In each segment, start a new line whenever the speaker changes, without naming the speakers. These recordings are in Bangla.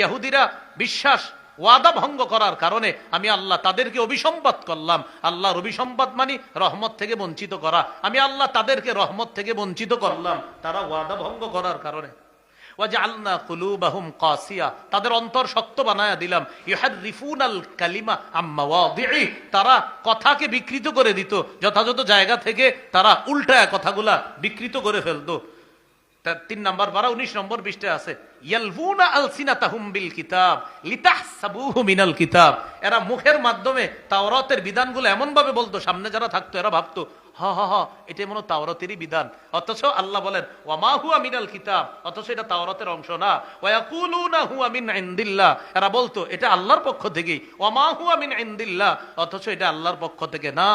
ইহুদিরা বিশ্বাস ওয়াদা ভঙ্গ করার কারণে আমি আল্লাহ তাদেরকে অভিসম্পাদ করলাম। আল্লাহর অভিসম্পাদ মানে রহমত থেকে বঞ্চিত করা। আমি আল্লাহ তাদেরকে রহমত থেকে বঞ্চিত করলাম তারা ওয়াদা ভঙ্গ করার কারণে। ওয়াজআলনা কুলুবাহুম কাসিয়া, তাদের অন্তর শক্ত বানায়া দিলাম। ইউহাররিফুনাল কালিমা আম মাওয়াদিহি, তারা কথাকে বিকৃত করে দিত, যথাযথ জায়গা থেকে তারা উল্টায় কথাগুলা বিকৃত করে ফেলতো। 3 নম্বর পারা 19 নম্বর পৃষ্ঠায় আছে, ইয়ালফুনা আলসিনাতাহুম বিল কিতাব লিতাহসাবুহু মিনাল কিতাব। এরা মুখের মাধ্যমে তাওরাতের বিধানগুলো এমন ভাবে বলতো, সামনে যারা থাকতো এরা ভাবতো হ হ হ এটা মনে তাওরাতেরই বিধান, অথচ আল্লাহ বলেন ওয়ামা হুয়া মিনাল কিতাব, অথচ এটা তাওরাতের অংশ না। ওয়ায়াকুলুনা হুয়া মিন ইনদিল্লাহ, এরা বলতো এটা আল্লাহর পক্ষ থেকেই। ওয়ামা হুয়া মিন ইনদিল্লাহ, অথচ এটা আল্লাহর পক্ষ থেকে না।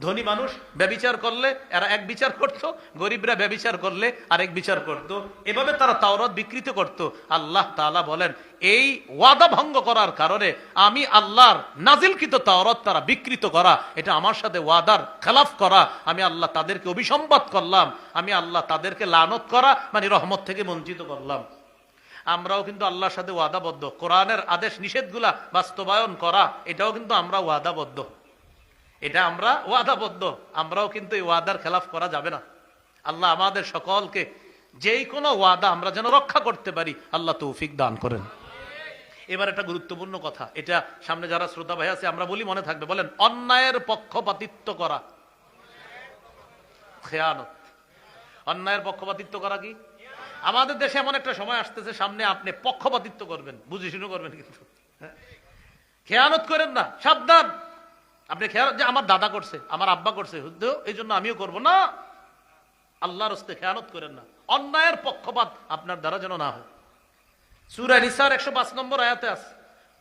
ধনী মানুষ ব্যভিচার করলে এরা এক বিচার করত, গরিবরা ব্যভিচার করলে আরেক বিচার করত। এভাবে তারা তাওরাত বিকৃত করত। আল্লাহ তাআলা বলেন এই ওয়াদা ভঙ্গ করার কারণে আমি আল্লাহর নাজিলকৃত তাওরাত তারা বিকৃত করা, এটা আমার সাথে ওয়াদার খেলাফ করা, আমি আল্লাহ তাদেরকে অভিসম্পাদ করলাম, আমি আল্লাহ তাদেরকে লানত করা মানে রহমত থেকে বঞ্চিত করলাম। আমরাও কিন্তু আল্লাহর সাথে ওয়াদাবদ্ধ, কোরআনের আদেশ নিষেধগুলা বাস্তবায়ন করা এটাও কিন্তু আমরা ওয়াদাবদ্ধ, এটা আমরা ওয়াদাবদ্ধ। আমরাও কিন্তু এই ওয়াদার খেলাফ করা যাবে না। আল্লাহ আমাদের সকলকে যেই কোনো ওয়াদা আমরা যেন রক্ষা করতে পারি আল্লাহ তৌফিক দান করেন। এবার একটা গুরুত্বপূর্ণ কথা, এটা সামনে যারা শ্রোতা ভাই আছে আমরা বলি মনে থাকবে, বলেন অন্যায়ের পক্ষপাতিত্ব করা খেয়ানত। অন্যায়ের পক্ষপাতিত্ব করা কি? আমাদের দেশে এমন একটা সময় আসতেছে সামনে, আপনি পক্ষপাতিত্ব করবেন, বুঝে শুনে করবেন, কিন্তু খেয়ানত করেন না, সাবধান। আপনি খেয়াল যে আমার দাদা করছে, আমার আব্বা করছে, এই জন্য আমিও করব না। আল্লাহর হস্তে খেয়ানত করেন না, অন্যায়ের পক্ষপাত আপনার দ্বারা যেন না হয়। সূরা নিসার 105 নম্বর আয়াতে আছে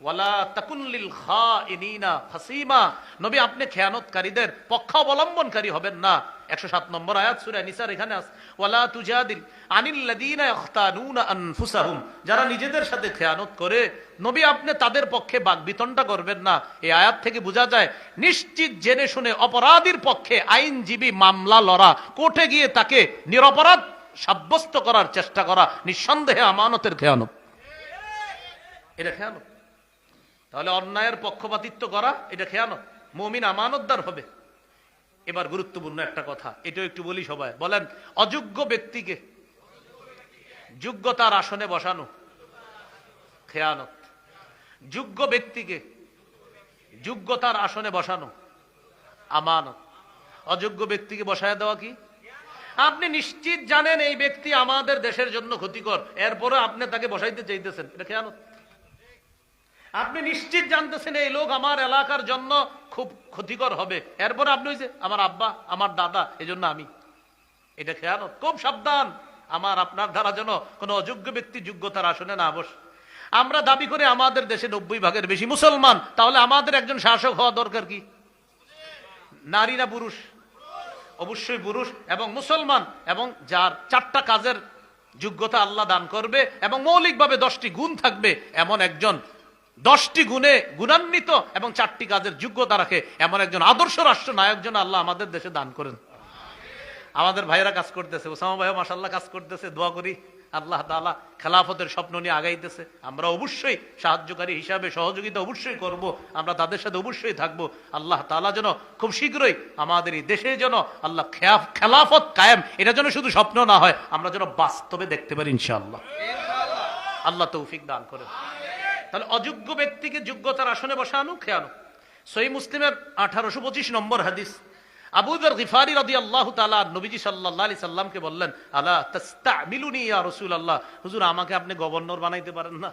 ওয়ালা তাকুন লিল খাইনিনা খাসিমা, নবী আপনি খেয়ানতকারীদের পক্ষাবলম্বনকারী হবেন না। 107 নম্বর আয়াত সূরা নিসার এখানে আছে ওয়ালা তুজাদিল আনিল লাযিনা ইখতানুনা আনফুসাহুম, যারা নিজেদের সাথে খেয়ানত করে নবী আপনি তাদের পক্ষে বাকবিতণ্ডা করবেন না। এই আয়াত থেকে বোঝা যায় নিশ্চিত জেনে শুনে অপরাধীর পক্ষে আইনজীবী মামলা লড়া, কোর্টে গিয়ে তাকে নিরপরাধ সাব্যস্ত করার চেষ্টা করা নিঃসন্দেহে আমানতের খেয়ানত, এটা খেয়ানত। তাহলে অন্যায়ের পক্ষপাতিত্ব করা এটা খেয়ানত, মুমিন আমানতদার হবে। এবার গুরুত্বপূর্ণ একটা কথা, এটাও একটু বলি সবাই, বলেন অযোগ্য ব্যক্তিকে যোগ্যতার আসনে বসানো খেয়ানত, যোগ্য ব্যক্তিকে যোগ্যতার আসনে বসানো আমানত, অযোগ্য ব্যক্তিকে বসায় দেওয়া কি? আপনি নিশ্চিত জানেন এই ব্যক্তি আমাদের দেশের জন্য ক্ষতিকর, এরপরে আপনি তাকে বসাইতে চাইতেছেন, এটা খেয়ানত। আপনি নিশ্চিত জানতেছেন এই লোক আমার এলাকার জন্য খুব ক্ষতিকর হবে, এরপরে আপনি হইছে আমার আব্বা আমার দাদা এই জন্য আমি, এটা খেয়ানত। খুব সাবধান, আমার আপনার দ্বারা যেন কোনো অযোগ্য ব্যক্তি যোগ্যতার আসনে না বসে। আমরা দাবি করে আমাদের দেশে 90 ভাগের বেশি মুসলমান, তাহলে আমাদের একজন শাসক হওয়া দরকার কি? নারী না পুরুষ? অবশ্যই পুরুষ এবং মুসলমান, এবং যার 4টা কাজের যোগ্যতা আল্লাহ দান করবে এবং মৌলিকভাবে 10টি গুণ থাকবে, এমন একজন 10টি গুণে গুণান্বিত এবং 4টি কাজের যোগ্যতা রাখে এমন একজন আদর্শ রাষ্ট্র নায়ক যেন আল্লাহ আমাদের দেশে দান করেন। আমাদের ভাইরা কাজ করতেছে, ওসামা ভাইও মাশাআল্লাহ কাজ করতেছে, দোয়া করি আল্লাহ তাআলা খেলাফতের স্বপ্ন নিয়ে আগাইতেছে। আমরা অবশ্যই সাহায্যকারী হিসাবে সহযোগিতা অবশ্যই করব, আমরা তাদের সাথে অবশ্যই থাকবো। আল্লাহ তাআলা যেন খুব শীঘ্রই আমাদের এই দেশে যেন আল্লাহ খেলাফত কায়েম, এটা যেন শুধু স্বপ্ন না হয়, আমরা যেন বাস্তবে দেখতে পারি ইনশাআল্লাহ। আল্লাহ তৌফিক দান করেন। তাহলে অযোগ্য ব্যক্তিকে যোগ্যতার আসনে বসানো খেয়ানো। সহিহ মুসলিমের 1825 নম্বর হাদিস, আবু যর গিফারি রাদিয়াল্লাহু তাআলা নবীজি সাল্লাল্লাহু আলাইহি সাল্লামকে বললেন আলা তাস্তামিলুনি ইয়া রাসূলুল্লাহ, হুজুর আমাকে আপনি গভর্নর বানাইতে পারেন না,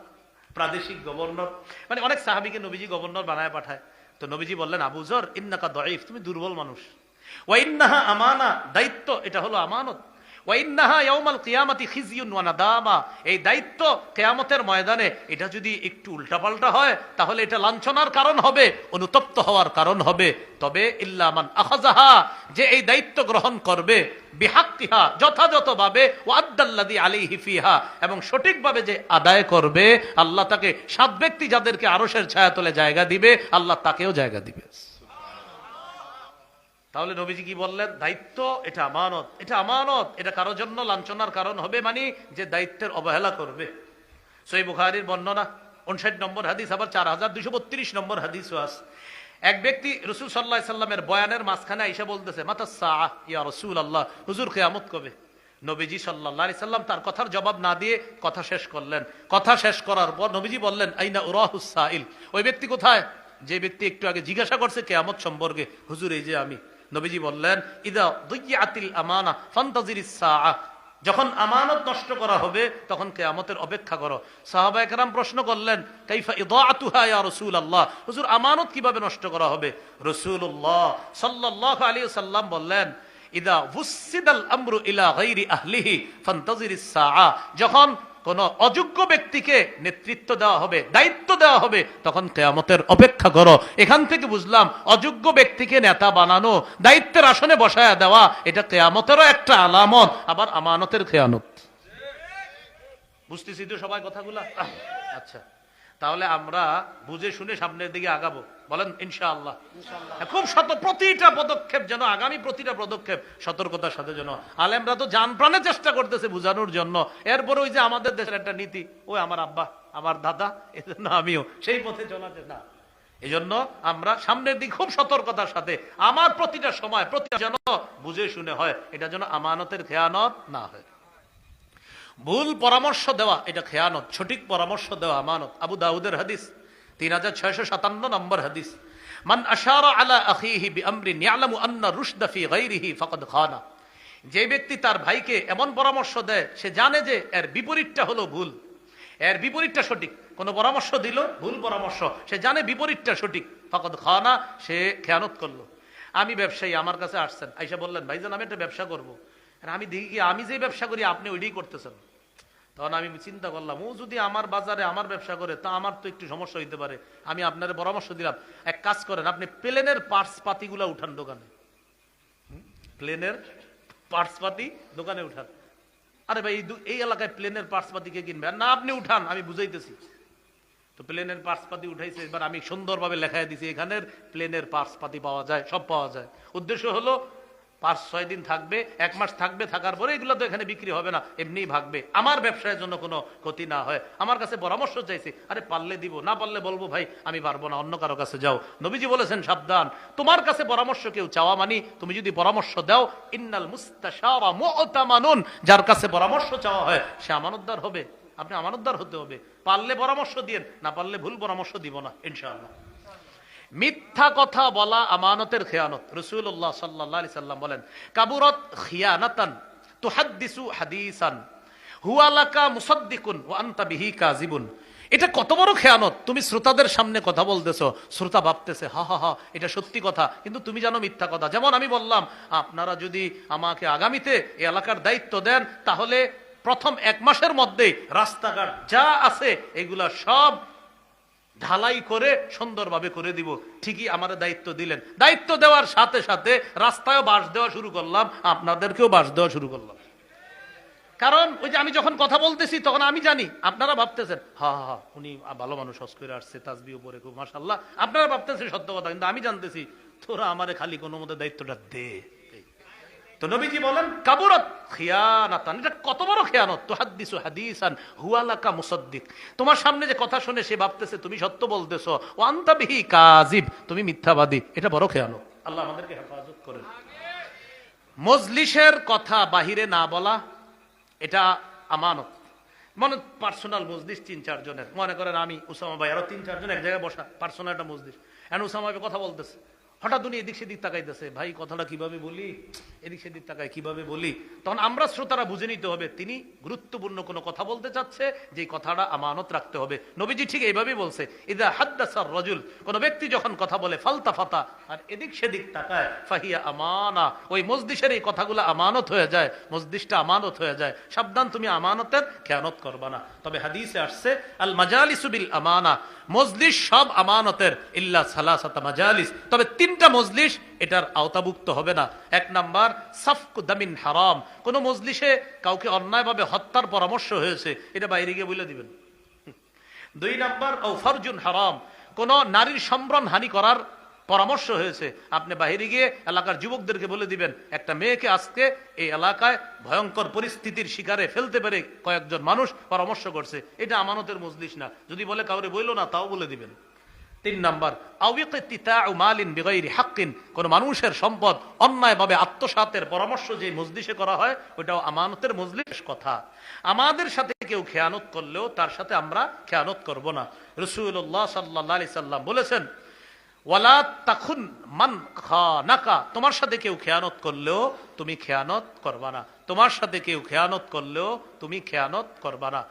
প্রাদেশিক গভর্নর। মানে অনেক সাহাবীকে নবীজি গভর্নর বানায় পাঠায়, তো নবীজি বললেন আবু যর ইন্নাকা দাঈফ, তুমি দুর্বল মানুষ, ওয়া ইন্নাহা আমানা, দায়িত্ব এটা হলো আমানত, ওয়া ইন্নাহা ইয়াউমাল কিয়ামাতি খিজিয়ুন ওয়া নাদামা, এই দায়িত্ব কিয়ামতের ময়দানে এটা যদি একটু উল্টাপাল্টা হয় তাহলে এটা লাঞ্ছনার কারণ হবে, অনুতপ্ত হওয়ার কারণ হবে। তবে ইল্লা মান আখাযাহা, যে এই দায়িত্ব গ্রহণ করবে, বিহাক্কিহা যথাযথভাবে, ওয়া আদ্দাল্লাযী আলাইহি ফিহা, এবং সঠিকভাবে যে আদায় করবে, আল্লাহ তাকে 7 ব্যক্তি যাদেরকে আরশের ছায়াতলে জায়গা দিবে, আল্লাহ তাকেও জায়গা দিবে। তাহলে নবীজি কি বললেন? দায়িত্ব এটা আমানত, এটা আমানত, এটা কারোর জন্য লাঞ্ছনার কারণ হবে, মানে যে দায়িত্বের অবহেলা করবে। সহিহ বুখারীর বর্ণনা 59 নম্বর হাদিস, আবার 4232 নম্বর হাদিসও আছে। এক ব্যক্তি রাসূল সাল্লাল্লাহু আলাইহি সাল্লামের বয়ানের মাঝখানে আইসা বলতেছে, মাতাস সাআহ ইয়া রাসূলুল্লাহ, হুজুর কিয়ামত কবে? নবীজি সাল্লাল্লাহু আলাইহি সাল্লাম তার কথার জবাব না দিয়ে কথা শেষ করলেন। কথা শেষ করার পর নবীজি বললেন, আইনা উরাহুস সাইল, ওই ব্যক্তি কোথায় যে ব্যক্তি একটু আগে জিজ্ঞাসা করছে কিয়ামত সম্পর্কে? হুজুর এই যে আমি। নবীজি বললেন, ইদা দুইয়াতিল আমানা ফান্তাজিরিস সাআহ, যখন আমানত নষ্ট করা হবে তখন কিয়ামতের অপেক্ষা করো। সাহাবায়ে কেরাম প্রশ্ন করলেন, কাইফা ইদাআতুহা ইয়া রাসূলুল্লাহ, হুজুর আমানত কিভাবে নষ্ট করা হবে? রাসূলুল্লাহ সাল্লাল্লাহু আলাইহি ওয়াসাল্লাম বললেন, ইদা ওয়ুসিদাল আমরু ইলা গায়রি আহলিহি ফান্তাজিরিস সাআহ, যখন কোন অযোগ্য ব্যক্তিকে নেতৃত্ব দেওয়া হবে, দায়িত্ব দেওয়া হবে, তখন কিয়ামতের অপেক্ষা করো। এখান থেকে বুঝলাম অযোগ্য ব্যক্তিকে নেতা বানানো, দায়িত্বের আসনে বসায়া দেওয়া, এটা কিয়ামতেরও একটা আলামত, আবার আমানতের খেয়ানত। বুঝতেছি তো সবাই কথাগুলা? আচ্ছা, তাহলে আমরা বুঝে শুনে সামনের দিকে আগাবো, বলেন ইনশাআল্লাহ। খুব প্রতিটা পদক্ষেপ যেন, আগামী প্রতিটা পদক্ষেপ সতর্কতার সাথে যেন। আলেমরা তো জান প্রাণে চেষ্টা করতেছে বুঝানোর জন্য, এরপরে ওই যে আমাদের দেশের একটা নীতি, ওই আমার আব্বা আমার দাদা, এজন্য আমিও সেই পথে চলাতে না। এই জন্য আমরা সামনের দিক খুব সতর্কতার সাথে, আমার প্রতিটা সময় প্রতিটা যেন বুঝে শুনে হয়, এটা যেন আমানতের খেয়ানত না হয়। ভুল পরামর্শ দেওয়া এটা খেয়ানত, সঠিক পরামর্শ দেওয়া আমানত। আবু দাউদের হাদিস 3657 নম্বর হাদিস, মান আশারা আলা আখিহি বিআমরিন ইয়ালামু আন্না রুশদা ফি গায়রিহি ফাকাদ খানা, যে ব্যক্তি তার ভাইকে এমন পরামর্শ দেয় সে জানে যে এর বিপরীতটা হলো ভুল, এর বিপরীতটা সঠিক। কোন পরামর্শ দিল ভুল পরামর্শ, সে জানে বিপরীতটা সঠিক, ফাকাদ খানা, সে খেয়ানত করলো। আমি ব্যবসায়ী, আমার কাছে আসছেন, আইসা বললেন, ভাইজান আমি একটা ব্যবসা করবো। আমি দেখি আমি যে ব্যবসা করি আপনি ওইটাই করতেছেন। তখন আমি চিন্তা করলাম, ও যদি আমার বাজারে আমার ব্যবসা করে তা আমার তো একটু সমস্যা হইতে পারে। আমি আপনার পরামর্শ দিলাম, এক কাজ করেন, আপনি প্লেনের পার্টস পাতিগুলা উঠান দোকানে, প্লেনের পার্টস পাতি দোকানে উঠান। আরে ভাই এই এলাকায় প্লেনের পার্টস পাতি কে কিনবে? না আপনি উঠান, আমি বুঝাইতেছি। তো প্লেনের পার্টস পাতি উঠাইছে, এবার আমি সুন্দরভাবে লেখাই দিছি এখানের প্লেনের পার্টস পাতি পাওয়া যায়, সব পাওয়া যায়। উদ্দেশ্য হলো 5-6 দিন থাকবে, 1 মাস থাকবে, থাকার পরে এগুলো তো এখানে বিক্রি হবে না, এমনিই ভাগবে, আমার ব্যবসায়ের জন্য কোনো ক্ষতি না হয়। আমার কাছে পরামর্শ চাইছে, আরে পারলে দিব, না পারলে বলবো ভাই আমি পারবো না, অন্য কারো কাছে যাও। নবীজি বলেছেন সাবধান, তোমার কাছে পরামর্শ কেউ চাওয়া মানি তুমি যদি পরামর্শ দাও, ইন্নাল মুস্তাশারা মু'তামানুন, যার কাছে পরামর্শ চাওয়া হয় সে আমানতদার হবে। আপনি আমানতদার হতে হবে, পারলে পরামর্শ দিয়েন, না পারলে ভুল পরামর্শ দিব না ইনশাআল্লাহ। মিথ্যা কথা বলা আমানতের খেয়ানত। রাসূলুল্লাহ সাল্লাল্লাহু আলাইহি সাল্লাম বলেন, কাবুরাত খিয়ানাতান তুহাদ্দিসু হাদিসান হুয়া লাকা মুসাদ্দিকুন ওয়া আনতা বিহি কাযিবুন। এটা কত বড় খেয়ানত, তুমি শ্রোতাদের সামনে কথা বলতেছো, শ্রোতা ভাবতেছে হা হা হা এটা সত্যি কথা, কিন্তু তুমি জানো মিথ্যা কথা। যেমন আমি বললাম, আপনারা যদি আমাকে আগামীতে এই এলাকার দায়িত্ব দেন, তাহলে প্রথম 1 মাসের মধ্যে রাস্তাঘাট যা আছে এগুলা সব ঢালাই করে সুন্দরভাবে করে দিব। ঠিকই আমার দায়িত্ব দিলেন, দায়িত্ব দেওয়ার সাথে সাথে রাস্তায়ও বাঁশ দেওয়া শুরু করলাম, আপনাদেরকেও বাঁশ দেওয়া শুরু করলাম। কারণ ওই যে আমি যখন কথা বলতেছি তখন আমি জানি আপনারা ভাবতেছেন হা হা হা উনি ভালো মানুষ, হজ করে আসছে, তাসবিহ পরে খুব মাশাআল্লাহ, আপনারা ভাবতেছেন সত্য কথা, কিন্তু আমি জানতেছি তোরা আমারে খালি কোনো মতে দায়িত্বটা দে। তো নবীজি বলেন, কাবুরাত খিয়ানাতান, এটা কত বড় খেয়ানত, তুহাদ্দিসু হাদিসান হুয়া লাকা মুসাদ্দিক, তোমার সামনে যে কথা শুনে সে ভাবতেছে তুমি সত্য বলতেছো, ওয়া আনতা বিহি কাযিব, তুমি মিথ্যাবাদী, এটা বড় খেয়ানত। আল্লাহ আমাদেরকে হেফাজত করেন। মজলিসের কথা বাহিরে না বলা, এটা আমানত। মনে পার্সোনাল মজলিস 3-4 জনের, মনে করেন আমি উসামা ভাই আরো 3-4 জন এক জায়গায় বসা, পার্সোনাল একটা মজলিস, এখন উসামা ভাই কথা বলতেছে, হঠাৎ উনি এদিক সেদিক তাকাইতেছে, ভাই কথাটা কিভাবে বলি, এদিক সেদিক তাকায় কিভাবে বলি, তখন আমরা শ্রোতারা বুঝে নিতে হবে তিনি গুরুত্বপূর্ণ কোনো কথা বলতে চাচ্ছে, যে কথাটা আমানত রাখতে হবে। নবীজি ঠিক এইভাবেই বলছে, ইদা হাদ্দাসার রাজুল, কোন ব্যক্তি যখন কথা বলে ফালতাফাতা, আর এদিক সেদিক তাকায়, ফাহিয়া আমানা, ওই মজলিসের এই কথাগুলো আমানত হয়ে যায়, মজলিসটা আমানত হয়ে যায়। সাবধান, তুমি আমানতের খেয়ানত করবা না। তবে হাদিসে আসছে, আল মাজালিসু বিল আমানা, মজলিস সব আমানতের, ইল্লা সালাসাতা মাজালিস, তবে 3টা মজলিস এটার আওতাভুক্ত হবে না। 1 নাম্বার সাফকু দামিন হারাম, কোন মজলিসে কাউকে অন্যায়ভাবে হত্যার পরামর্শ হয়েছে, এটা বাইরে গিয়ে বলে দিবেন। 2 নাম্বার ও ফারজুন হারাম, কোন নারীর সম্ভ্রম হানি করার পরামর্শ হয়েছে আপনি বাইরে গিয়ে এলাকার যুবকদেরকে বলে দিবেন একটা মেয়েকে আজকে এই এলাকায় ভয়ঙ্কর পরিস্থিতির শিকারে ফেলতে পারে কয়েকজন মানুষ পরামর্শ করছে, এটা আমানতের মজলিস না। যদি বলে কাউরে বইল না, তাও বলে দিবেন। 3 নাম্বার, কোন মানুষের সম্পদ অন্যায়ভাবে আত্মসাতের পরামর্শ যে মজলিসে করা হয় ওটাও আমানতের মজলিস কথা। আমাদের সাথে কেউ খেয়ানত করলেও তার সাথে আমরা খেয়ানত করব না। রাসূলুল্লাহ সাল্লাল্লাহু আলাইহি সাল্লাম বলেছেন, ওয়ালা তাখুন মান খানাকা, তোমার সাথে কেউ খেয়ানত করলেও তুমি খেয়ানত করবা না। তোমার সাথে কেউ খেয়ানত করলেও তুমি খেয়ানত করবা না।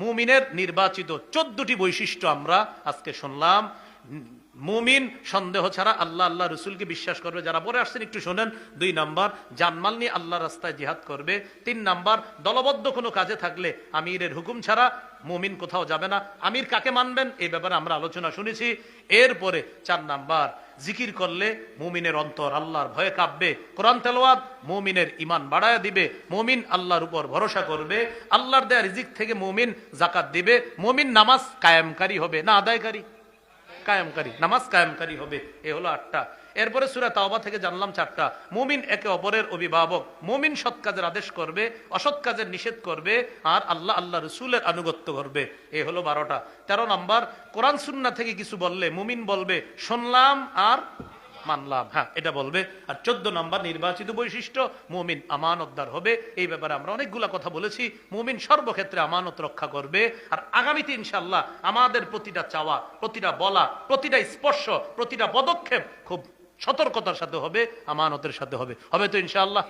মুমিনের নির্বাচিত 14টি বৈশিষ্ট্য আমরা আজকে শুনলাম। মুমিন সন্দেহ ছাড়া আল্লাহ আল্লাহ রসুলকে বিশ্বাস করবে। যারা পরে আসছেন একটু শোনেন। 2 নাম্বার, জানমাল নিয়ে আল্লাহ রাস্তায় জিহাদ করবে। 3 নাম্বার, দলবদ্ধ কোনো কাজে থাকলে আমিরের হুকুম ছাড়া মুমিন কোথাও যাবে না। আমির কাকে মানবেন এই ব্যাপারে আমরা আলোচনা শুনেছি। এরপরে 4 নাম্বার, জিকির করলে মুমিনের অন্তর আল্লাহর ভয়ে কাঁপবে। কোরআন তেলাওয়াত মুমিনের ঈমান বাড়ায় দিবে। মুমিন আল্লাহর উপর ভরসা করবে। আল্লাহর দেয়া রিজিক থেকে মুমিন যাকাত দিবে। মুমিন নামাজ কায়েমকারী হবে, না আদায়কারী, কায়েমকারী, নামাজ কায়েমকারী হবে। এ হলো 8টা। এরপরে সূরা তাওবা থেকে জানলাম 4টা। মুমিন একে অপরের অভিভাবক। মুমিন সৎ কাজের আদেশ করবে, অসৎ কাজের নিষেধ করবে, আর আল্লাহ আল্লাহ রসুলের আনুগত্য করবে। এ হলো 12টা। 13 নাম্বার, কোরআন সুন্নাহ থেকে কিছু বললে মুমিন বলবে শুনলাম আর মানলাম, হ্যাঁ এটা বলবে। আর 14 নাম্বার, নির্বাচিত বৈশিষ্ট্য, মুমিন আমানতদার হবে। এই ব্যাপারে আমরা অনেকগুলা কথা বলেছি। মুমিন সর্বক্ষেত্রে আমানত রক্ষা করবে। আর আগামীতে ইনশাআল্লাহ আমাদের প্রতিটা চাওয়া, প্রতিটা বলা, প্রতিটা স্পর্শ, প্রতিটা পদক্ষেপ খুব সতর্কতার সাথে হবে, আমানতের সাথে হবে। হবে তো ইনশাআল্লাহ?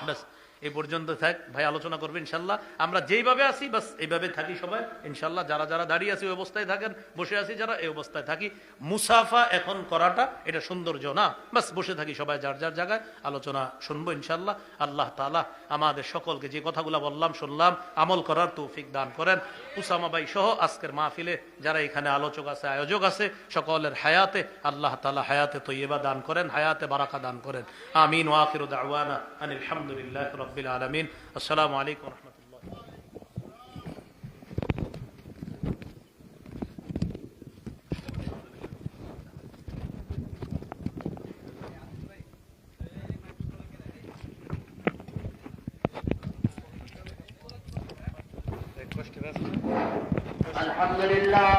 ব্যাস এই পর্যন্ত থাক। ভাই আলোচনা করবে ইনশাআল্লাহ। আমরা যেইভাবে আছি বাস এইভাবে থাকি সবাই ইনশাআল্লাহ। যারা যারা দাঁড়িয়ে আছি ওই অবস্থায় থাকেন, বসে আছি যারা এই অবস্থায় থাকি। মুসাফা এখন করাটা এটা সৌন্দর্য না, বাস বসে থাকি সবাই যার যার জায়গায়, আলোচনা শুনবো ইনশাআল্লাহ। আল্লাহ তাআলা আমাদের সকলকে যে কথাগুলো বললাম শুনলাম আমল করার তৌফিক দান করেন। উসামা ভাই সহ আজকের মাহফিলে যারা এখানে আলোচক আছে, আয়োজক আছে, সকলের হায়াতে আল্লাহ তাআলা হায়াতে তৈয়বা দান করেন, হায়াতে বারাকা দান করেন। আমিন। ওয়া আখিরু দাওয়ানা আনিল হামদুলিল্লাহি রাব্বিল আলামিন। আসসালামু আলাইকুম ওয়া রাহমাতুল্লাহ।
আলহামদুলিল্লাহ,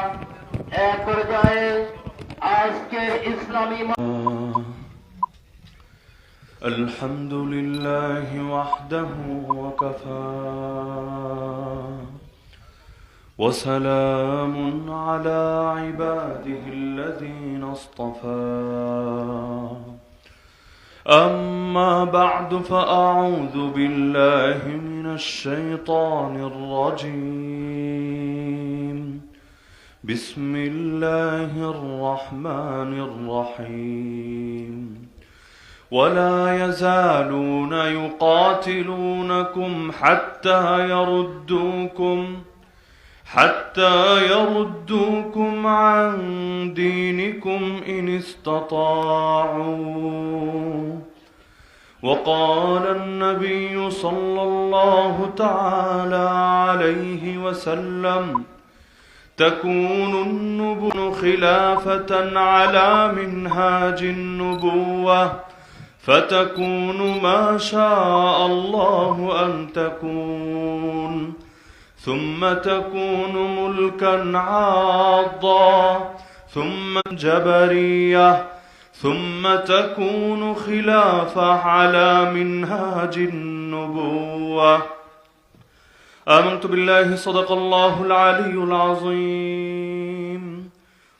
এক পর্যায়ে আজকের ইসলামী
الحمد لله وحده وكفى وسلام على عباده الذين اصطفى أما بعد فأعوذ بالله من الشيطان الرجيم بسم الله الرحمن الرحيم ولا يزالون يقاتلونكم حتى يردوكم عن دينكم إن استطاعوا وقال النبي صلى الله تعالى عليه وسلم تكون النبوة خلافة على منهاج النبوة فتكون ما شاء الله أن تكون ثم تكون ملكا عاضا ثم جبرية ثم تكون خلافة على منهاج النبوة آمنت بالله صدق الله العلي العظيم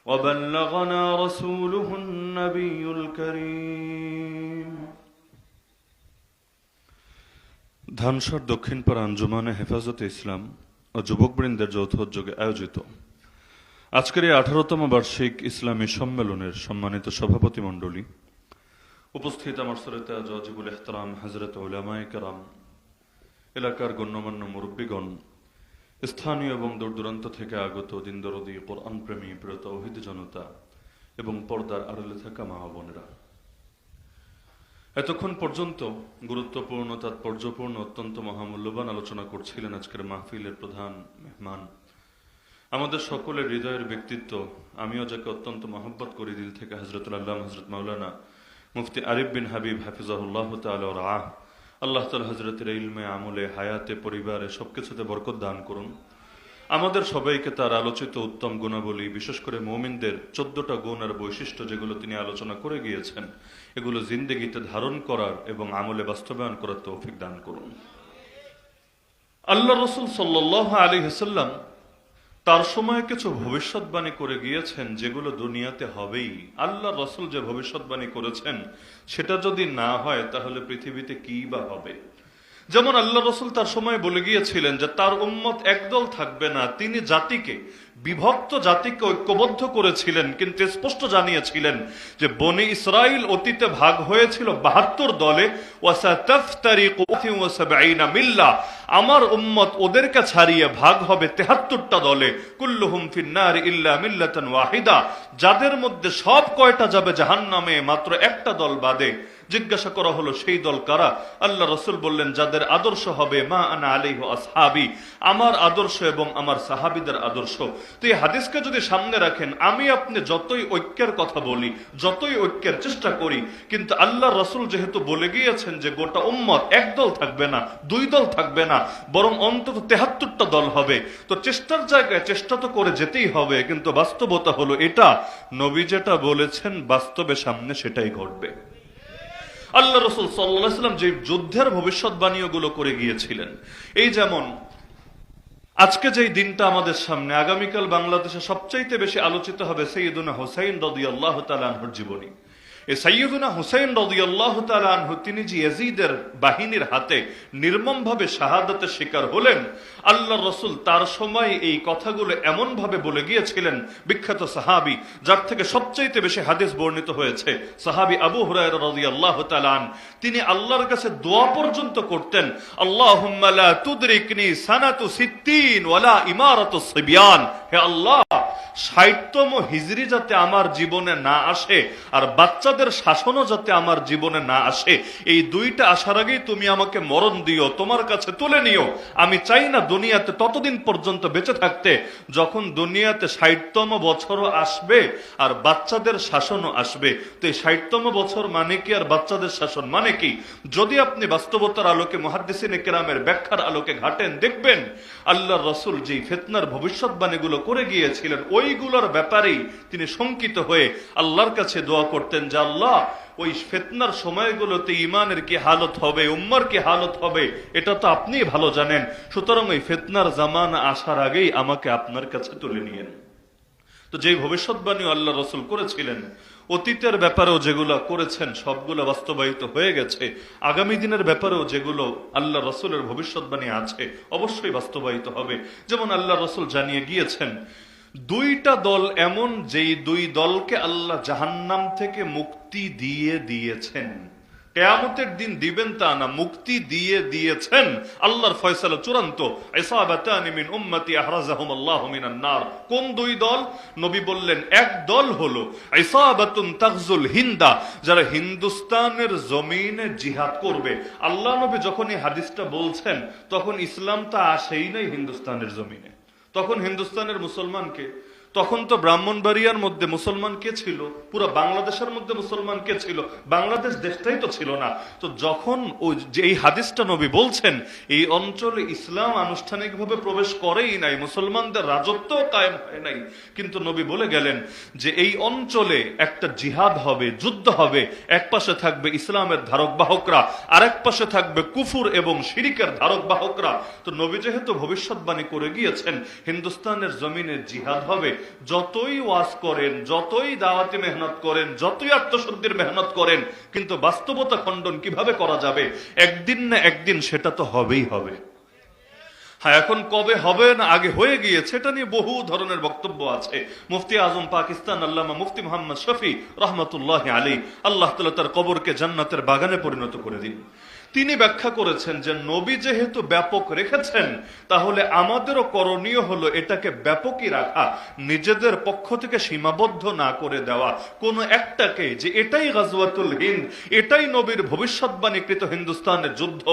وبلغنا رسوله النبي الكريم ধানসার দক্ষিণপাড়া আঞ্জুমানে হেফাজতে ইসলাম ও যুবকবৃন্দের যৌথ উদ্যোগে আয়োজিত আজকের এই 18তম বার্ষিক ইসলামী সম্মেলনের সম্মানিত সভাপতি মণ্ডলী, উপস্থিত আমার সরতে আজিবুল ইহতারাম হযরত উলামায়ে কেরাম, এলাকার গণ্যমান্য মুরব্বীগণ, স্থানীয় এবং দূরদূরান্ত থেকে আগত দিনদরদি কোরআন প্রেমী প্রিয় তাওহীদ জনতা এবং পর্দার আড়ালে থাকা মা বোনেরা, এতক্ষণ পর্যন্ত গুরুত্বপূর্ণ তাৎপর্যপূর্ণ অত্যন্ত মহামূল্যবান আলোচনা করছিলেন আজকের মাহফিলের প্রধান মেহমান আমাদের সকলের হৃদয়ের ব্যক্তিত্ব, আমিও যাকে অত্যন্ত মহব্বত করি দিল থেকে, হজরতুল আল্লাহ হজরত মাওলানা মুফতি আরিফ বিন হাবিব হাফিজাহুল্লাহ তাআলা রাহ, আল্লাহ তাআলা হজরতের ইলমে, আমলে, হায়াতে, পরিবারে সবকিছুতে বরকত দান করুন। আমাদের সবাইকে তার আলোচিত উত্তম গুণাবলী, বিশেষ করে মুমিনদের 14টা গুণ আর বৈশিষ্ট্য যেগুলো তিনি আলোচনা করে গিয়েছেন, এগুলো জিন্দেগিতে ধারণ করার এবং আমলে বাস্তবায়ন করার তৌফিক দান করুন। আল্লাহ রসুল সাল্লাল্লাহু আলাইহি ওয়াসাল্লাম তার সময় কিছু ভবিষ্যৎবাণী করে গিয়েছেন যেগুলো দুনিয়াতে হবেই। আল্লাহ রসুল যে ভবিষ্যৎবাণী করেছেন সেটা যদি না হয় তাহলে পৃথিবীতে কি বা হবে। যেমন আল্লাহ রসুল তার সময় বলে গিয়েছিলেন যে তার উম্মত একদল থাকবে না। তিনি জাতিকে, বিভক্ত জাতিকে ঐক্যবদ্ধ করেছিলেন, কিন্তু স্পষ্ট জানিয়েছিলেন যে বনি ইসরাইল অতীতে ভাগ হয়েছিল 72 দলে, ওয়াসাতাফতারিকু 72 মিল্লাহ। আমার উম্মত ওদেরকে ছাড়িয়ে ভাগ হবে 73টা দলে, কুল্লুহুম ফিন্নার ইল্লা মিল্লাতান ওয়াহিদা, যাদের মধ্যে সব কয়টা যাবে জাহান্নামে মাত্র একটা দল বাদে। জিজ্ঞাসা করা হলো সেই দল কারা? আল্লাহ রসুল বললেন যাদের আদর্শ হবে মা আনা আলাইহি আসহাবি, আমার আদর্শ এবং আমার সাহাবীদের আদর্শ। তো এই হাদিসকে যদি সামনে রাখেন, আমি আপনি যতই ঐক্যের কথা বলি, যতই ঐক্যের চেষ্টা করি, কিন্তু আল্লাহ রসুল যেহেতু বলে গিয়েছেন যে গোটা উম্মত এক দল থাকবে না, 2 দল থাকবে না, বরং অন্তত 73টা দল হবে। তো চেষ্টার জায়গায় চেষ্টা তো করে যেতেই হবে, কিন্তু বাস্তবতা হলো এটা, নবী যেটা বলেছেন বাস্তবে সামনে সেটাই ঘটবে। আল্লাহ রসুল সাল্লাল্লাহু আলাইহি ওয়াসাল্লাম যে যুদ্ধের ভবিষ্যৎবাণীও গুলো করে গিয়েছিলেন, এই যেমন আজকে যেই দিনটা আমাদের সামনে, আগামীকাল বাংলাদেশে সবচাইতে বেশি আলোচিত হবে সাইয়্যিদুনা হুসাইন রাদিয়াল্লাহু তাআলা আনহুর জীবনী। এই সাইয়্যিদুনা হুসাইন রাদিয়াল্লাহু তাআলা আনহু তিনি যে ইয়াজিদের বাহিনীর হাতে নির্মমভাবে শাহাদাতের শিকার হলেন, আল্লাহ রসুল তার সময় এই কথাগুলো এমন ভাবে বলে গিয়েছিলেন। বিখ্যাত সাহাবী, যার থেকে সবচাইতে বেশি হাদিস বর্ণিত হয়েছে, সাহাবী আবু হুরায়রা রাদিয়াল্লাহু তাআলা আন, তিনি আল্লাহর কাছে দোয়া পর্যন্ত করতেন, আল্লাহুম্মা লা তুদরিকনি সানাতু 60 ওয়ালা ইমারাতুস সিবিয়ান, হে আল্লাহ 60তম হিজরি যাতে আমার জীবনে না আসে আর বাচ্চাদের শাসনও যাতে আমার জীবনে না আসে, এই দুইটা আসার আগেই তুমি আমাকে মরণ দিও, তোমার কাছে তুলে নিও। আমি চাই না দুনিয়াতে ততদিন পর্যন্ত বেঁচে থাকতে যখন দুনিয়াতে 60তম বছরও আসবে আর বাচ্চাদের শাসনও আসবে। তো এই 60তম বছর মানে কি আর বাচ্চাদের শাসন মানে কি? যদি আপনি বাস্তবতার আলোকে, মুহাদ্দিসিনে কেরামের ব্যাখ্যার আলোকে ঘাটেন, দেখবেন আল্লাহর রাসূল যেই ফিতনার ভবিষ্যৎবাণীগুলো করে গিয়েছিলেন ওইগুলোর ব্যাপারেই তিনি শঙ্কিত হয়ে আল্লাহর কাছে দোয়া করতেন যে আল্লাহ, ওই ফিতনার সময়গুলোতে ইমানের কি হালত হবে, উম্মার কি হালত হবে, এটা তো আপনিই ভালো জানেন। সুতরাং ওই ফিতনার জামানা আসার আগেই আমাকে আপনার কাছে তুলে নিয়েন। তো যেই ভবিষ্যৎবাণী আল্লাহ রসুল করেছিলেন, অতীতের ব্যাপারেও যেগুলো করেছেন সবগুলো বাস্তবায়িত হয়ে গেছে। আগামী দিনের ব্যাপারেও যেগুলো আল্লাহ রসুলের ভবিষ্যৎবাণী আছে অবশ্যই বাস্তবায়িত হবে। যেমন আল্লাহ রসুল জানিয়ে গিয়েছেন 2টা দল এমন, যেই 2 দলকে আল্লাহ জাহান্নাম থেকে মুক্তি দিয়ে দিয়েছেন। কিয়ামতের দিন দিবেন তা না, মুক্তি দিয়ে দিয়েছেন। আল্লাহর ফয়সালা চূড়ান্ত। ইসাবাতানি মিন উম্মতি আহরাজাহুম আল্লাহু মিনান নার। কোন 2 দল? নবী বললেন এক দল হলো ইসাবাতুন তাগজুল হিন্দা, যারা হিন্দুস্তানের জমিনে জিহাদ করবে। আল্লাহ নবী যখন এই হাদিসটা বলছেন তখন ইসলাম তা আসেই নাই হিন্দুস্তানের জমিনে। তখন হিন্দুস্তানের মুসলমানকে, তখন তো ব্রাহ্মণবাড়িয়ার মধ্যে মুসলমান কে ছিল, পুরো বাংলাদেশের মধ্যে মুসলমান কে ছিল? বাংলাদেশ দেশটাই তো ছিল না। তো যখন ওই যে এই হাদিসটা নবী বলছেন, এই অঞ্চলে ইসলাম আনুষ্ঠানিকভাবে প্রবেশ করেই নাই, মুসলমানদের রাজত্ব কায়েম হয় নাই, কিন্তু নবী বলে গেলেন যে এই অঞ্চলে একটা জিহাদ হবে, যুদ্ধ হবে। এক পাশে থাকবে ইসলামের ধারক বাহকরা, আর এক পাশে থাকবে কুফুর এবং শিরিকের ধারক বাহকরা। তো নবী যেহেতু ভবিষ্যৎবাণী করে গিয়েছেন হিন্দুস্তানের জমিনে জিহাদ হবে, যতই ওয়াজ করেন, যতই দাওয়াতি মেহনত করেন, যতই আত্মশুদ্ধির মেহনত করেন, কিন্তু বাস্তবতা খণ্ডন কিভাবে করা যাবে? একদিন না একদিন সেটা তো হবেই হবে। হ্যাঁ, এখন কবে হবে না আগে হয়ে গিয়েছে এটা নিয়ে বহু ধরনের বক্তব্য আছে। মুফতি আজম পাকিস্তান আল্লামা মুফতি মুহাম্মদ শফি রহমতুল্লাহ আলী, আল্লাহ তাআলা তার কবরকে জান্নাতের বাগানে পরিণত করে দিন, তিনি ব্যাখ্যা করেছেন যে নবী যেহেতু ব্যাপক রেখেছেন, তাহলে আমাদেরও করণীয় হলো এটাকে ব্যাপকই রাখা, নিজেদের পক্ষ থেকে সীমাবদ্ধ না করে দেওয়া কোনো একটাকে, যে এটাই গাজওয়াতুল হিন্দ, এটাই নবীর ভবিষ্যৎবাণীকৃত হিন্দুস্তানের যুদ্ধ,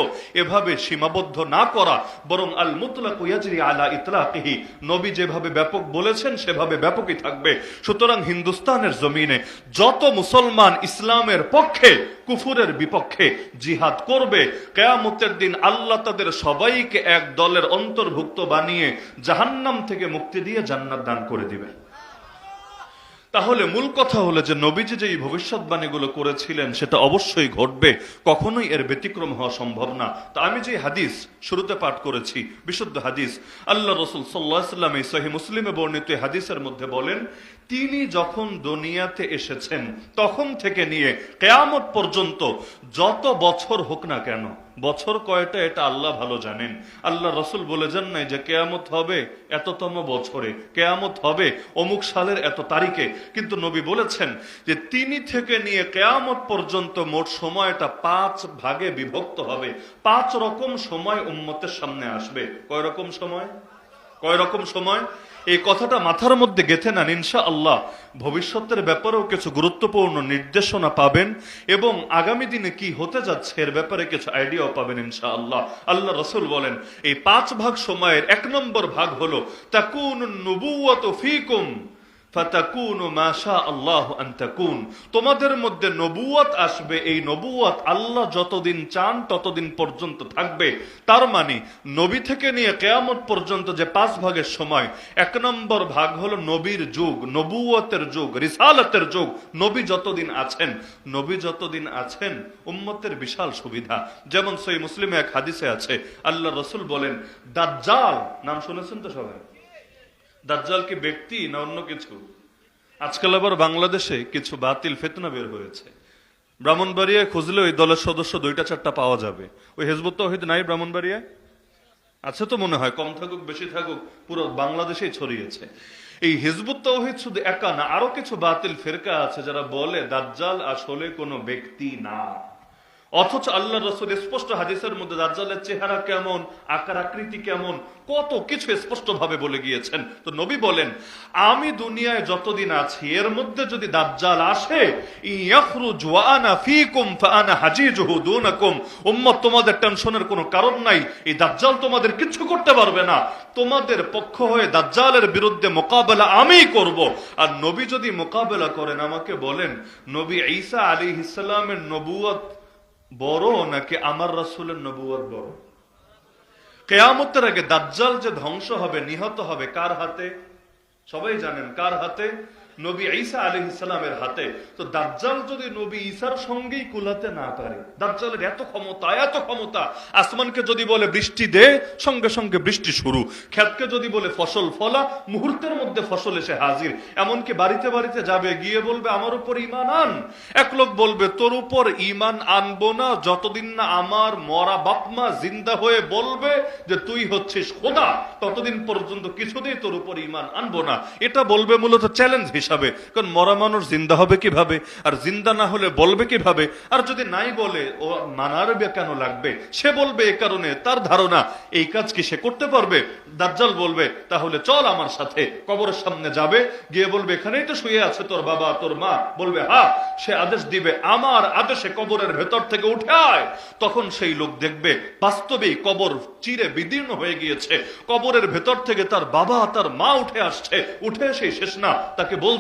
এভাবে সীমাবদ্ধ না করা, বরং আল মুতলাকু ইয়াজরি আলা ইতলাকিহি, নবী যেভাবে ব্যাপক বলেছেন সেভাবে ব্যাপকই থাকবে। সুতরাং হিন্দুস্তানের জমিনে যত মুসলমান ইসলামের পক্ষে কুফুরের বিপক্ষে জিহাদ করবে, কিয়ামতের দিন আল্লাহ তাদের সবাইকে এক দলের অন্তর্ভুক্ত বানিয়ে জাহান্নাম থেকে মুক্তি দিয়ে জান্নাত দান করে দিবে। তাহলে মূল কথা হলো যে নবীজি যে এই ভবিষ্যৎবাণীগুলো করেছিলেন সেটা অবশ্যই ঘটবে, কখনোই এর ব্যতিক্রম হওয়া সম্ভব না। তা আমি যে হাদিস শুরুতে পাঠ করেছি, বিশুদ্ধ হাদিস, আল্লাহ রাসূল সাল্লাল্লাহু আলাইহি ওয়াসাল্লাম এই সহিহ মুসলিমে বর্ণিত হাদিসের মধ্যে বলেন, তিনি যখন দুনিয়াতে এসেছেন তখন থেকে নিয়ে কিয়ামত পর্যন্ত যত বছর হোক না কেন, বছর কয়টা এটা আল্লাহ ভালো জানেন, আল্লাহ রাসূল বলে যান নাই যে কেয়ামত হবে এততম বছরে, কেয়ামত হবে অমুক সালের এত তারিখে, কিন্তু নবী বলেছেন যে তিনি থেকে নিয়ে কেয়ামত পর্যন্ত মোট সময়টা 5 ভাগে বিভক্ত হবে। 5 রকম সময় উম্মতের সামনে আসবে। কয় রকম সময়? কয় রকম সময়? এই কথাটা মাথার মধ্যে গেঁথে নেন, ইনশাআল্লাহ ভবিষ্যতের ব্যাপারেও কিছু গুরুত্বপূর্ণ নির্দেশনা পাবেন এবং আগামী দিনে কি হতে যাচ্ছে এর ব্যাপারে কিছু আইডিয়াও পাবেন ইনশাআল্লাহ। আল্লাহ রাসূল বলেন এই 5 ভাগ সময়ের 1 নম্বর ভাগ হলো তাকুনুন নবুওয়াতু ফীকুম ফাতাকুনু মা শা আল্লাহু আন তাকুন, তোমাদের মধ্যে নবুয়ত আসবে, এই নবুয়ত আল্লাহ যতদিন চান ততদিন পর্যন্ত থাকবে। তার মানে নবী থেকে নিয়ে কিয়ামত পর্যন্ত যে 5 ভাগের সময়, 1 নম্বর ভাগ হলো নবীর যুগ, নবুয়তের যুগ, রিসালাতের যুগ। নবী যতদিন আছেন, নবী যতদিন আছেন উম্মতের বিশাল সুবিধা। যেমন সহিহ মুসলিমে এক হাদিসে আছে, আল্লাহ রাসূল বলেন দাজ্জাল, নাম শুনেছেন তো সবাই? দাজ্জাল কি ব্যক্তি না অন্য কিছু? আজকাল আবার বাংলাদেশে কিছু বাতিল ফিতনা বের হয়েছে। ব্রাহ্মণবাড়িয়ায় খুঁজলে ওই দলের সদস্য 2-4টা পাওয়া যাবে। ওই হিজবুত তাওহীদ নাই ব্রাহ্মণবাড়িয়ায়? আছে তো মনে হয়, কম থাকুক বেশি থাকুক পুরো বাংলাদেশেই ছড়িয়েছে। এই হিজবুত তাওহীদ শুধু একা না, আরো কিছু বাতিল ফিরকা আছে যারা বলে দাজ্জাল আসলে কোনো ব্যক্তি না, অথচ আল্লাহ রাসূল স্পষ্ট হাদিসের মধ্যে দাজ্জালের চেহারা কেমন, আকার আকৃতি কেমন, কত কিছু স্পষ্ট ভাবে বলে গিয়েছেন। তো নবী বলেন আমি দুনিয়ায় যতদিন আছি এর মধ্যে যদি দাজ্জাল আসে, ইয়াখরুজ ওয়া আনা ফীকুম ফাআনা হাজিজুহু দুনাকুম, উম্মত তোমাদের টেনশনের কোনো কারণ নাই, এই দাজ্জাল তোমাদের কিছু করতে পারবে না, তোমাদের পক্ষ হয়ে দাজ্জালের বিরুদ্ধে মোকাবেলা আমিই করব। আর নবী যদি মোকাবেলা করেন, আমাকে বলেন নবী ঈসা আলাইহিস সালামের নবুয়ত বড় নাকি আমার রাসূলের নবুয়ত বড়? কিয়ামতের আগে দাজ্জাল যে ধ্বংস হবে, নিহত হবে কার হাতে? সবাই জানেন কার হাতে? নবী ঈসা আলাইহিস সালামের হাতে। তো দাজ্জাল যদি নবী ঈসার সঙ্গেই কুলাতে না পারে, দাজ্জালের এত ক্ষমতা, এত ক্ষমতা, আসমানকে যদি বলে বৃষ্টি দে, সঙ্গে সঙ্গে বৃষ্টি শুরু, ক্ষেতকে যদি বলে ফসল ফলা, মুহূর্তের মধ্যে ফসল এসে হাজির। এমনকি বাড়িতে বাড়িতে যাবে, গিয়ে বলবে আমার উপর ঈমান আন। এক লোক বলবে তোর উপর ঈমান আনবো না যতদিন না আমার মরা বাপমা জিন্দা হয়ে বলবে যে তুই হচ্ছিস খোদা, ততদিন পর্যন্ত কিছুতেই তোর উপর ঈমান আনবো না। এটা বলবে মূলত চ্যালেঞ্জ হিসাবে, কারণ মরা মানুষ জিন্দা হবে কিভাবে, আর জিন্দা না হলে বলবে কিভাবে, আর যদি নাই বলে ও মানার কেন লাগবে, সে বলবে এ কারণে তার ধারণা এই কাজ কি সে করতে পারবে। দাজ্জাল বলবে তাহলে চল আমার সাথে, কবরের সামনে যাবে, গিয়ে বলবে এখানেই তো শুয়ে আছে তোর বাবা তোর মা, বলবে হ্যাঁ, সে আদেশ দিবে আমার আদেশে কবরের ভেতর থেকে উঠে আয়। তখন সেই লোক দেখবে বাস্তবেই কবর চিরে বিদীর্ণ হয়ে গিয়েছে, কবরের ভেতর থেকে তার বাবা তার মা উঠে আসছে, উঠে সেই শেষ না, তাকে বলছে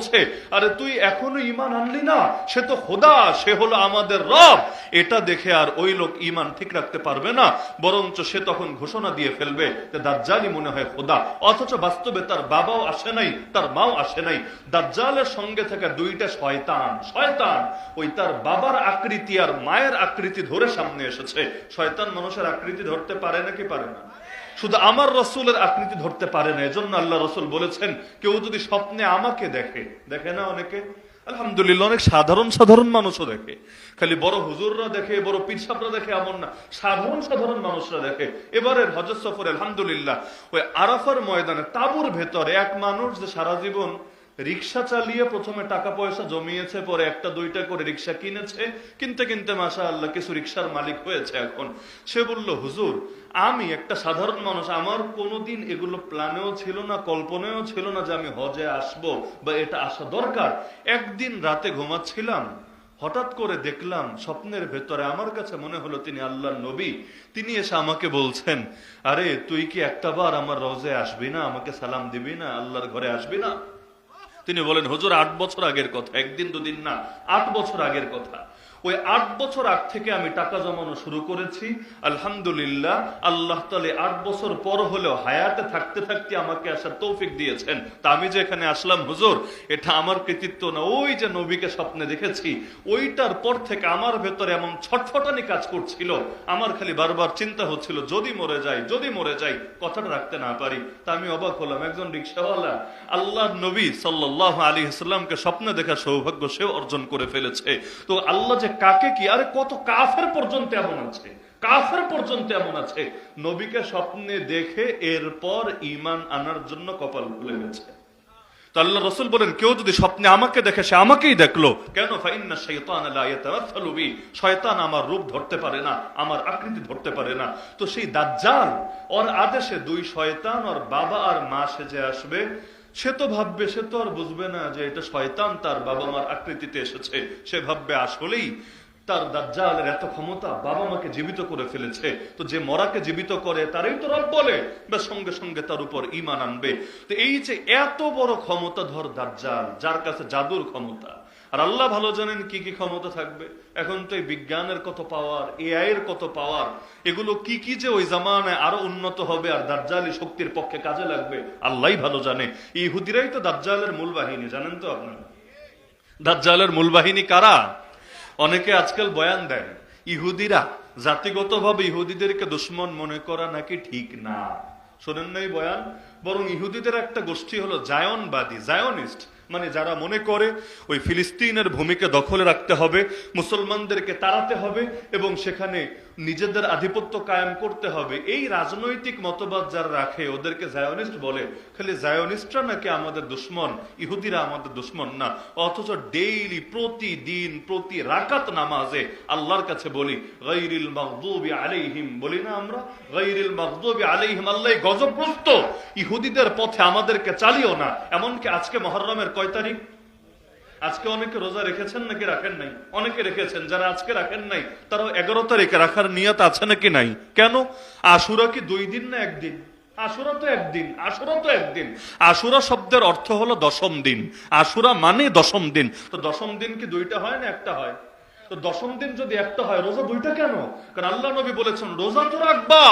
আরে তুই এখনো ঈমান আনলি না, সে তো খোদা, সে হলো আমাদের রব। এটা দেখে আর ওই লোক ঈমান ঠিক রাখতে পারবে না, বরঞ্চ সে তখন ঘোষণা দিয়ে ফেলবে যে দাজ্জালই মনে হয় খোদা, অথচ বাস্তবে তার বাবাও আসে নাই, তার মাও আসে নাই। দাজ্জালের সঙ্গে থাকা 2টা শয়তান, শয়তান ওই তার বাবার আকৃতি আর মায়ের আকৃতি ধরে সামনে এসেছে। শয়তান মানুষের আকৃতি ধরতে পারে নাকি পারে না? শুধু আমার রাসূলের আকৃতি ধরতে পারে না। এজন্য আল্লাহ রাসূল বলেছেন কেউ যদি স্বপ্নে আমাকে দেখে, দেখে না অনেকে, আলহামদুলিল্লাহ অনেক সাধারণ সাধারণ মানুষও দেখে, খালি বড় হুজুররা দেখে, বড় পীর সাহেবরা দেখে এমন না, সাধারণ সাধারণ মানুষরা দেখে। এবারের হজ সফরে আলহামদুলিল্লাহ ওই আরাফার ময়দানে তাঁবুর ভেতরে এক মানুষ যে সারা জীবন রিক্সা চালিয়ে প্রথমে টাকা পয়সা জমিয়েছে, পরে একটা দুইটা করে রিক্সা কিনেছে, কিনতে কিনতে মাশাআল্লাহ কিছু রিক্সার মালিক হয়েছে এখন। সে বলল, হুজুর আমি একটা সাধারণ মানুষ, আমার কোনোদিন এগুলো প্ল্যানেও ছিল না, কল্পনায়ও ছিল না যে আমি হজে আসব বা এটা আসা দরকার। একদিন রাতে ঘুমাচ্ছিলাম, হঠাৎ করে দেখলাম স্বপ্নের ভেতরে, আমার কাছে মনে হলো তিনি আল্লাহর নবী। তিনি এসে আমাকে বলছেন, আরে তুই কি একটাবার আমার রোজে আসবি না, আমাকে সালাম দিবি না, আল্লাহর ঘরে আসবি না? তিনি বলেন, হুজুর 8 বছর আগের কথা, একদিন দুদিন না, 8 বছর আগের কথা। ওই 8 বছর আগ থেকে আমি টাকা জমানো শুরু করেছি। আলহামদুলিল্লাহ, আল্লাহ তাআলা 8 বছর পর হলেও হায়াতে থাকতে থাকতে আমাকে আসার তৌফিক দিয়েছেন। তা আমি যে এখানে আসলাম হুজুর, এটা আমার কৃতিত্ব না, ওই যে নবীকে স্বপ্নে দেখেছি, ওইটার পর থেকে আমার ভেতরে এমন ছটফটানি কাজ করছিল, আমার খালি বারবার চিন্তা হচ্ছিল, যদি মরে যাই, যদি মরে যাই, কথাটা রাখতে না পারি। তা আমি অবাক হলাম, একজন রিকশাওয়ালা আল্লাহর নবী সাল্লাল্লাহু আলাইহি ওয়াসাল্লামকে স্বপ্নে দেখা সৌভাগ্য সে অর্জন করে ফেলেছে। তো আল্লাহ যে কাকে কি, আরে কত কাফের পর্যন্ত এমন আছে, কাফের পর্যন্ত এমন আছে, নবীকে স্বপ্নে দেখে এরপর ঈমান আনার জন্য কপাল খুলে গেছে। তো আল্লাহ রাসূল বলেন, কেউ যদি স্বপ্নে আমাকে দেখে সে আমাকেই দেখলো। কেন? ফাইন্না শাইতানা লা ইয়াতামাসসালু বি, শয়তান আমার রূপ ধরতে পারে না, আমার আকৃতি ধরতে পারে না। তো সেই দাজ্জাল ওর আদেশে 2 শয়তান ওর বাবা আর মা সেজে আসবে। সে তো ভাববে, সে তো আর বুঝবে না যে এটা শয়তান তার বাবা মার আকৃতিতে এসেছে। সে ভাববে আসলেই তার দাজ্জালের এত ক্ষমতা, বাবা মাকে জীবিত করে ফেলেছে। তো যে মরাকে জীবিত করে তারই তো রব বলে, বা সঙ্গে সঙ্গে তার উপর ঈমান আনবে। তো এই যে এত বড় ক্ষমতাধর দাজ্জাল, যার কাছে জাদুর ক্ষমতা, আর আল্লাহ ভালো জানেন কি কি ক্ষমতা থাকবে। এখন তো এই বিজ্ঞানের কত পাওয়ার, এআই এর কত পাওয়ার, এগুলো কি কি যে ওই জামানায় আরো উন্নত হবে আর দাজ্জালি শক্তির পক্ষে কাজে লাগবে, আল্লাহই ভালো জানে। ইহুদিরাই তো দাজ্জালের মূল বাহিনী, জানেন তো আপনারা? দাজ্জালের মূল বাহিনী কারা? অনেকে আজকাল বয়ান দেয় ইহুদিরা, জাতিগতভাবে ইহুদিদেরকে দুশমন মনে করা নাকি ঠিক না। শোনেন নাই বয়ান? বরং ইহুদিদের একটা গোষ্ঠী হলো জায়নবাদী, জায়নিস্ট, মানে যারা মনে করে ওই ফিলিস্তিনের ভূমিকে দখলে রাখতে হবে, মুসলমানদেরকে তাড়াতে হবে এবং সেখানে নিজেদের আধিপত্য কায়েম করতে হবে। এই রাজনৈতিক মতবাদ যারা রাখে ওদেরকে জায়নিস্ট বলে। খালি জায়নিস্টরা নাকি আমাদের দুশমন, ইহুদিরা আমাদের দুশমন না। অথচ ডেইলি, প্রতিদিন, প্রতি রাকাত নামাজে আল্লাহর কাছে বলি গায়রিল মাগদুবি আলাইহিম, বলি না আমরা? গায়রিল মাগদুবি আলাইহিম, আল্লাহ গজবগ্রস্ত ইহুদিদের পথে আমাদেরকে চালিও না। এমনকি আজকে মুহররমের কয় তারিখ? আজকে অনেকে রোজা রেখেছেন নাকি রাখেন নাই? অনেকে রেখেছেন। যারা আজকে রাখেন নাই তারাও 11 তারিখে রাখার নিয়ত আছে নাকি নাই? কেন? আশুরা কি 2 দিন না 1 দিন? আশুরা তো 1 দিন, আশুরা তো 1 দিন। আশুরা শব্দের অর্থ হলো দশম দিন, আশুরা মানে দশম দিন। তো দশম দিন কি 2টা হয় না 1টা হয়? তো দশম দিন যদি 1টা হয়, রোজা 2টা কেন? কারণ আল্লাহ নবী বলেছেন রোজা তো রাখবা,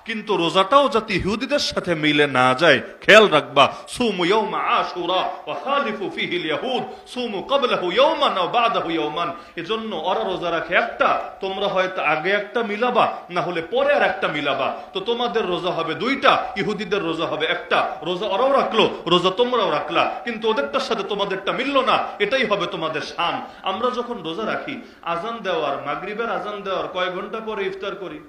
কিন্তু রোজাটাও যাতে ইহুদিদের সাথে মিলে না যায় খেয়াল রাখবা। সুমু ইয়াউমা আশুরা ওয়া খালিফু ফিহিল ইয়াহুদ সুমু ক্বাবলাহু ইয়াওমান ওয়া বাদাহু ইয়াওমান। এজন্য ওরা রোজা রাখে একটা, তোমরা হয়তো আগে একটা মিলাবা, না হলে পরে আর একটা মিলাবা। তো তোমাদের রোজা হবে 2টা, ইহুদিদের রোজা হবে একটা। রোজা ওরাও রাখলো, রোজা তোমরাও রাখলা, কিন্তু ওদেরটার সাথে তোমাদেরটা মিললো না, এটাই হবে তোমাদের শান। আমরা যখন রোজা রাখি, আজান দেওয়ার, মাগরিবের আজান দেওয়ার কয় ঘন্টা পরে ইফতার করি?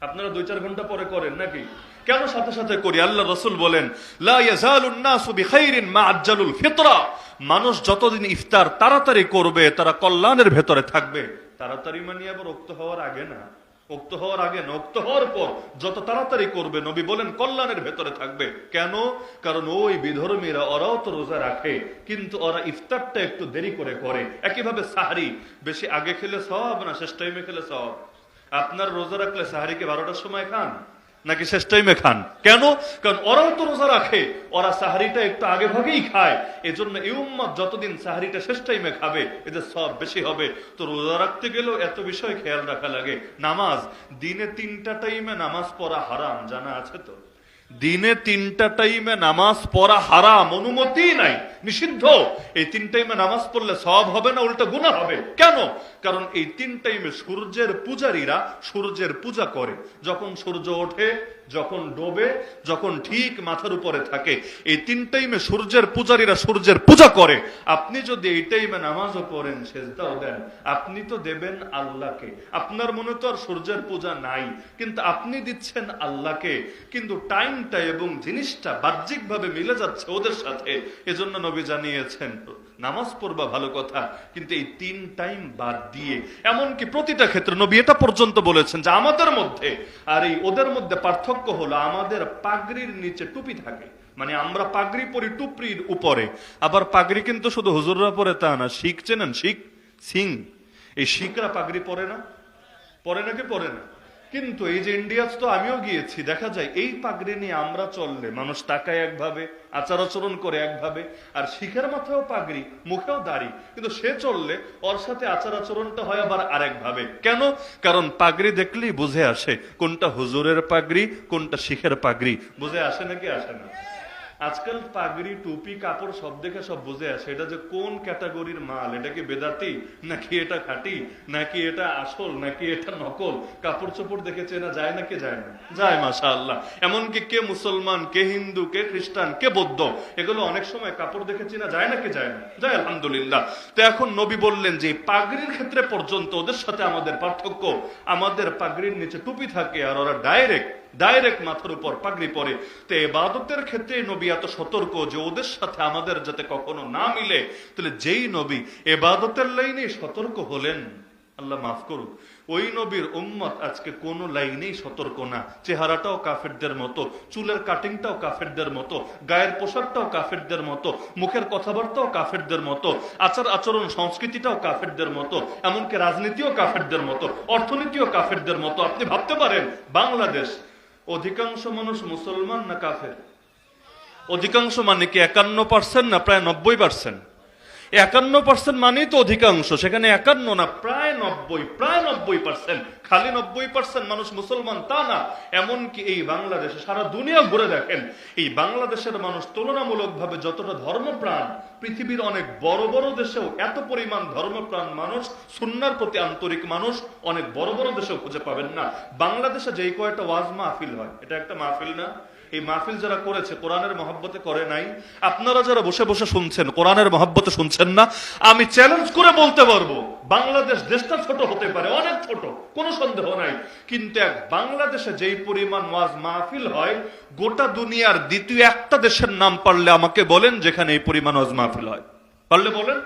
আপনারা 2-4 ঘন্টা পরে করেন নাকি? কেন সাথে সাথে করি? আল্লাহ রাসূল বলেন লা ইয়াজালুন নাসু বিখাইরিন মা আজ্জালুল ফিতরা, মানুষ যতদিন ইফতার তাড়াতাড়ি করবে তারা কল্যাণের ভেতরে থাকবে। তাড়াতাড়ি মানে আবার উক্ত হওয়ার আগে না, উক্ত হওয়ার আগে না, উক্ত হওয়ার পর যত তাড়াতাড়ি করবে নবী বলেন কল্যাণের ভেতরে থাকবে। কেন? কারণ ওই বিধর্মীরা ওরাও তো রোজা রাখে, কিন্তু ওরা ইফতারটা একটু দেরি করে করে। একইভাবে সাহরি বেশি আগে খেলে সওয়াব না শেষ টাইমে খেলে সওয়াব? আপনার রোজা রাখলে সাহরিকে 12টার সময় খান নাকি শেষ টাইমে খান? কেন? কারণ ওরাও তো রোজা রাখে, ওরা সাহরিটা একটু আগে ভাগেই খায়। এজন্য এই উম্মত যতদিন সাহরিটা শেষ টাইমে খাবে এদের সব বেশি হবে। তো রোজা রাখতে গেলেও এত বিষয় খেয়াল রাখা লাগে। নামাজ, দিনে 3টা টাইমে নামাজ পড়া হারাম, জানা আছে তো? দিনে 3টা টাইমে নামাজ পড়া হারাম, অনুমতি নাই, নিষিদ্ধ। এই 3 টাইমে নামাজ পড়লে সওয়াব হবে না, উল্টা গুনাহ হবে। কেন? কারণ এই 3 টাইমে সূর্যের পূজারীরা সূর্যের পূজা করে। যখন সূর্য ওঠে, যখন ডোবে, যখন ঠিক মাথার উপরে থাকে। এই 3 টাইমে সূর্যের পূজারীরা সূর্যের পূজা করে। আপনি যদি এই টাইমে নামাজও পড়েন, সেজদাও দেন, আপনি তো দেবেন আল্লাহকে। আপনার মনে তো আর সূর্যের পূজা নাই, কিন্তু আপনি দিচ্ছেন আল্লাহকে। কিন্তু টাইমটা এবং জিনিসটা বাহ্যিকভাবে মিলে যাচ্ছে ওদের সাথে। এজন্য নবী জানিয়েছেন নামাজ পড়বা ভালো কথা, কিন্তু এই 3 টাইম বাদ দিয়ে, এমনকি প্রতিটা ক্ষেত্রে নবী এটা পর্যন্ত বলেছেন যে আমাদের মধ্যে আর এই ওদের মধ্যে পার্থক্য হলো আমাদের পাগড়ির নিচে টুপি থাকে। মানে আমরা পাগড়ি পরি টুপরির উপরে। আবার পাগড়ি কিন্তু শুধু হুজুররা পরে তা না, শিখ চেনেন? শিখ, সিং, এই শিখরা পাগড়ি পরে না? পরে নাকি পরে না? কিন্তু এই যে ইন্ডিয়া তো আমিও গিয়েছি, দেখা যায় এই পাগড়ি নিয়ে আমরা চললে মানুষ তাকায় একভাবে, আচার আচরণ করে একভাবে। আর শিখের মাথায়ও পাগড়ি, মুখেও দাড়ি, কিন্তু সে চললে ওর সাথে আচার আচরণটা হয় আবার আরেকভাবে। কেন? কারণ পাগড়ি দেখলেই বুঝে আসে কোনটা হুজুরের পাগড়ি, কোনটা শিখের পাগড়ি। বুঝে আসে নাকি আসে না? আজকাল পাগড়ি, টুপি, কাপড় সব দেখে সব বুঝে আসে এটা যে কোন ক্যাটাগরির মাল। এটা কি বেদাতি, নাকি এটা খাঁটি, নাকি এটা আসল, নাকি এটা নকল। কাপড় চোপড় দেখে চেনা যায় নাকি যায় না? যায়, মাশাআল্লাহ। এমনকি কে মুসলমান, কে হিন্দু, কে খ্রিস্টান, কে বৌদ্ধ, এগুলো অনেক সময় কাপড় দেখে চেনা যায় নাকি যায় না? যায়, আলহামদুলিল্লাহ। তো এখন নবী বললেন যে পাগড়ির ক্ষেত্রে পর্যন্ত ওদের সাথে আমাদের পার্থক্য, আমাদের পাগড়ির নিচে টুপি থাকে আর ওরা ডাইরেক্ট মাথার উপর পাগড়ি পরে। তো ইবাদতের ক্ষেত্রে নবী এত সতর্ক যে ওদের সাথে আমাদের যাতে কখনো না মিলে। তাহলে যেই নবী ইবাদতের লাইনে সতর্ক হলেন, আল্লাহ মাফ করুক, ওই নবীর উম্মত আজকে কোন লাইনেই সতর্ক না। চেহারাটাও কাফেরদের মতো, চুলের কাটিংটাও কাফেরদের মতো, গায়ের পোশাকটাও কাফেরদের মতো, মুখের কথাবার্তাও কাফেরদের মতো, আচার আচরণ সংস্কৃতিটাও কাফেরদের মতো, এমনকি রাজনীতিও কাফেরদের মতো, অর্থনীতিও কাফেরদের মতো। আপনি ভাবতে পারেন বাংলাদেশ অধিকাংশ মানুষ মুসলমান না কাফের? অধিকাংশ মানে কি 51% না প্রায় 90%? 51% মানেই তো অধিকাংশ, সেখানে 51 না প্রায় 90%। খালি 90% মানুষ মুসলমান তা না, এমনকি এই বাংলাদেশে সারা দুনিয়া ঘুরে দেখেন, এই বাংলাদেশের মানুষ তুলনামূলকভাবে যতটা ধর্মপ্রাণ, পৃথিবীর অনেক বড় বড় দেশেও এত পরিমাণ ধর্মপ্রাণ মানুষ, সুন্নাহর প্রতি আন্তরিক মানুষ অনেক বড় বড় দেশেও খুঁজে পাবেন না। বাংলাদেশে যেই কয়টা ওয়াজ মাহফিল হয়, এটা একটা মাহফিল না? এই মাহফিল যারা করেছে কোরআনের মহব্বতে করে নাই। আপনারা যারা বসে বসে শুনছেন কোরআনের মহব্বতে শুনছেন না। আমি চ্যালেঞ্জ করে বলতে পারবো বাংলাদেশ দেশটা ছোট হতে পারে, অনেক ছোট, কোনো সন্দেহ নাই, কিন্তু এক বাংলাদেশে যেই পরিমাণ ওয়াজ মাহফিল হয়, গোটা দুনিয়ার দ্বিতীয় একটা দেশের নাম পারলে আমাকে বলেন যেখানে এই পরিমাণ ওয়াজ মাহফিল হয়। পারলে বলেন।